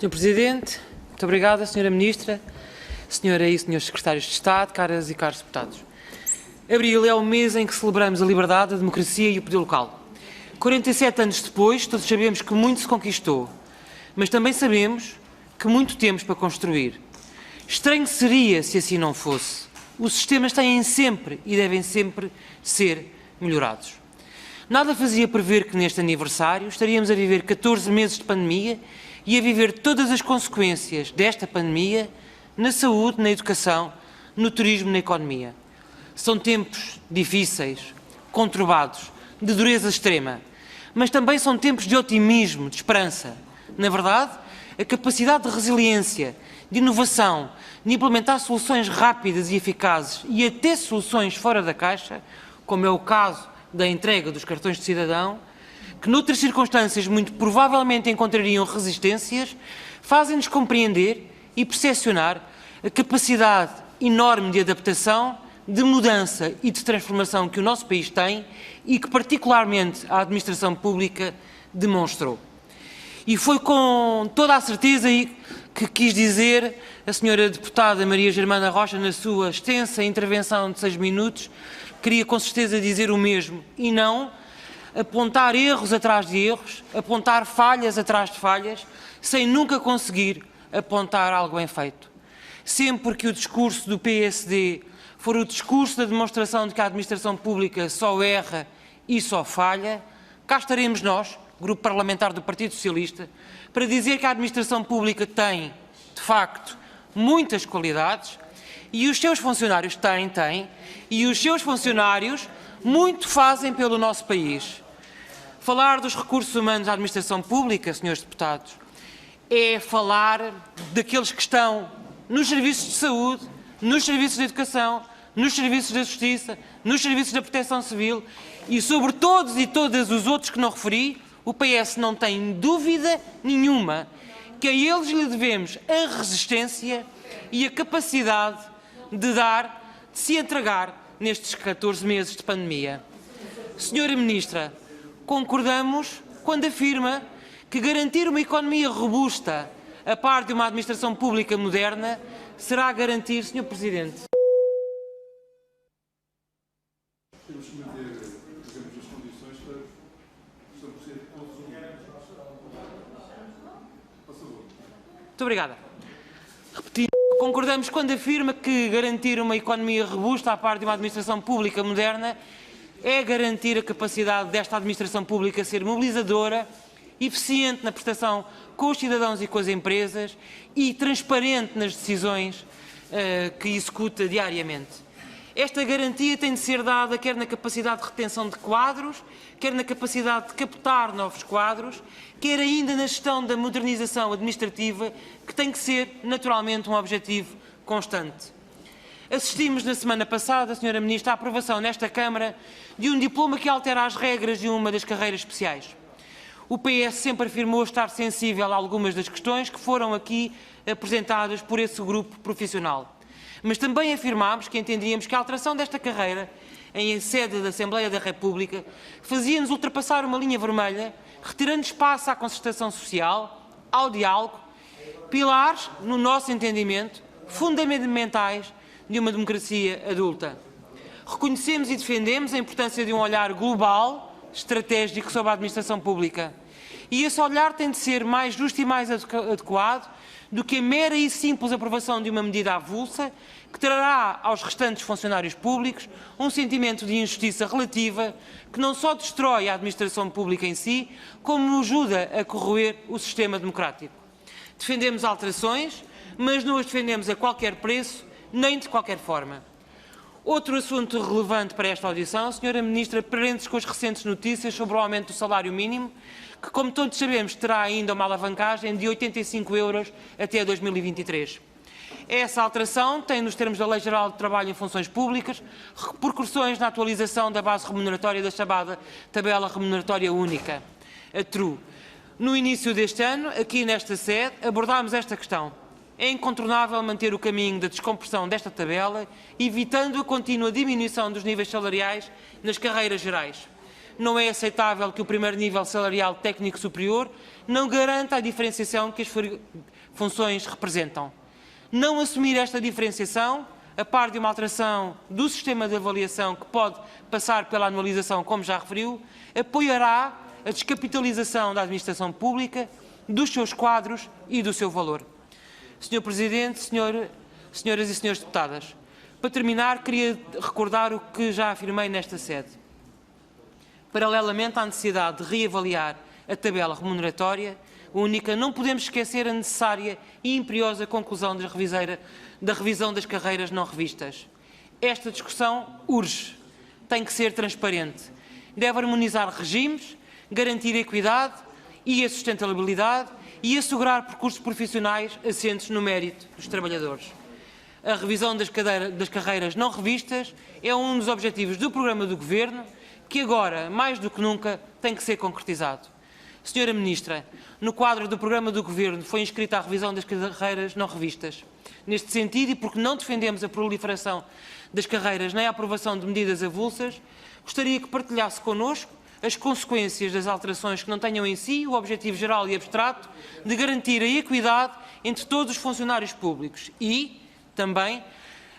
Sr. Presidente, muito obrigada, Sra. Ministra, Sra. e Srs. Secretários de Estado, caras e caros deputados. Abril é o mês em que celebramos a liberdade, a democracia e o poder local. 47 anos depois, todos sabemos que muito se conquistou, mas também sabemos que muito temos para construir. Estranho seria se assim não fosse. Os sistemas têm sempre e devem sempre ser melhorados. Nada fazia prever que neste aniversário estaríamos a viver 14 meses de pandemia e a viver todas as consequências desta pandemia na saúde, na educação, no turismo, na economia. São tempos difíceis, conturbados, de dureza extrema, mas também são tempos de otimismo, de esperança. Na verdade, a capacidade de resiliência, de inovação, de implementar soluções rápidas e eficazes e até soluções fora da caixa, como é o caso da entrega dos cartões de cidadão, que noutras circunstâncias muito provavelmente encontrariam resistências, fazem-nos compreender e percepcionar a capacidade enorme de adaptação, de mudança e de transformação que o nosso país tem e que particularmente a administração pública demonstrou. E foi com toda a certeza que quis dizer a senhora deputada Maria Germana Rocha na sua extensa intervenção de 6 minutos, queria com certeza dizer o mesmo e não apontar erros atrás de erros, apontar falhas atrás de falhas, sem nunca conseguir apontar algo bem feito. Sempre que o discurso do PSD for o discurso da demonstração de que a administração pública só erra e só falha, cá estaremos nós, Grupo Parlamentar do Partido Socialista, para dizer que a administração pública tem, de facto, muitas qualidades e os seus funcionários têm, e os seus funcionários muito fazem pelo nosso país. Falar dos recursos humanos da administração pública, senhores deputados, é falar daqueles que estão nos serviços de saúde, nos serviços de educação, nos serviços da justiça, nos serviços da proteção civil e sobre todos e todas os outros que não referi, o PS não tem dúvida nenhuma que a eles lhe devemos a resistência e a capacidade de se entregar nestes 14 meses de pandemia. Senhora Ministra, concordamos quando afirma que garantir uma economia robusta a par de uma administração pública moderna será garantir, Sr. Presidente. Temos que manter, digamos, as condições para estabelecer todos os Muito obrigada. Repetindo, concordamos quando afirma que garantir uma economia robusta à par de uma administração pública moderna é garantir a capacidade desta administração pública ser mobilizadora, eficiente na prestação com os cidadãos e com as empresas e transparente nas decisões que executa diariamente. Esta garantia tem de ser dada quer na capacidade de retenção de quadros, quer na capacidade de captar novos quadros, quer ainda na gestão da modernização administrativa, que tem que ser, naturalmente, um objetivo constante. Assistimos na semana passada, Sra. Ministra, à aprovação nesta Câmara de um diploma que altera as regras de uma das carreiras especiais. O PS sempre afirmou estar sensível a algumas das questões que foram aqui apresentadas por esse grupo profissional. Mas também afirmámos que entendíamos que a alteração desta carreira, em sede da Assembleia da República, fazia-nos ultrapassar uma linha vermelha, retirando espaço à concertação social, ao diálogo, pilares, no nosso entendimento, fundamentais de uma democracia adulta. Reconhecemos e defendemos a importância de um olhar global, estratégico sobre a administração pública. E esse olhar tem de ser mais justo e mais adequado do que a mera e simples aprovação de uma medida avulsa que trará aos restantes funcionários públicos um sentimento de injustiça relativa que não só destrói a administração pública em si, como ajuda a corroer o sistema democrático. Defendemos alterações, mas não as defendemos a qualquer preço, nem de qualquer forma. Outro assunto relevante para esta audição, a Sra. Ministra, prende-se com as recentes notícias sobre o aumento do salário mínimo, que, como todos sabemos, terá ainda uma alavancagem de 85 € até 2023. Essa alteração tem, nos termos da Lei Geral de Trabalho em Funções Públicas, repercussões na atualização da base remuneratória da chamada Tabela Remuneratória Única, a TRU. No início deste ano, aqui nesta sede, abordámos esta questão. É incontornável manter o caminho da descompressão desta tabela, evitando a contínua diminuição dos níveis salariais nas carreiras gerais. Não é aceitável que o primeiro nível salarial técnico superior não garanta a diferenciação que as funções representam. Não assumir esta diferenciação, a par de uma alteração do sistema de avaliação que pode passar pela anualização, como já referiu, apoiará a descapitalização da administração pública, dos seus quadros e do seu valor. Sr. Presidente, senhoras e senhores deputadas, para terminar, queria recordar o que já afirmei nesta sede. Paralelamente à necessidade de reavaliar a tabela remuneratória única, não podemos esquecer a necessária e imperiosa conclusão da revisão das carreiras não revistas. Esta discussão urge, tem que ser transparente, deve harmonizar regimes, garantir a equidade e a sustentabilidade e assegurar percursos profissionais assentes no mérito dos trabalhadores. A revisão das carreiras não revistas é um dos objetivos do programa do Governo, que agora, mais do que nunca, tem que ser concretizado. Senhora Ministra, no quadro do programa do Governo foi inscrita a revisão das carreiras não revistas. Neste sentido, e porque não defendemos a proliferação das carreiras nem a aprovação de medidas avulsas, gostaria que partilhasse connosco as consequências das alterações que não tenham em si o objetivo geral e abstrato de garantir a equidade entre todos os funcionários públicos e, também,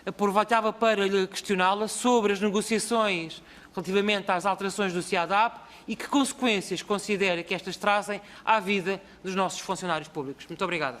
aproveitava para lhe questioná-la sobre as negociações relativamente às alterações do CIADAP e que consequências considera que estas trazem à vida dos nossos funcionários públicos. Muito obrigada.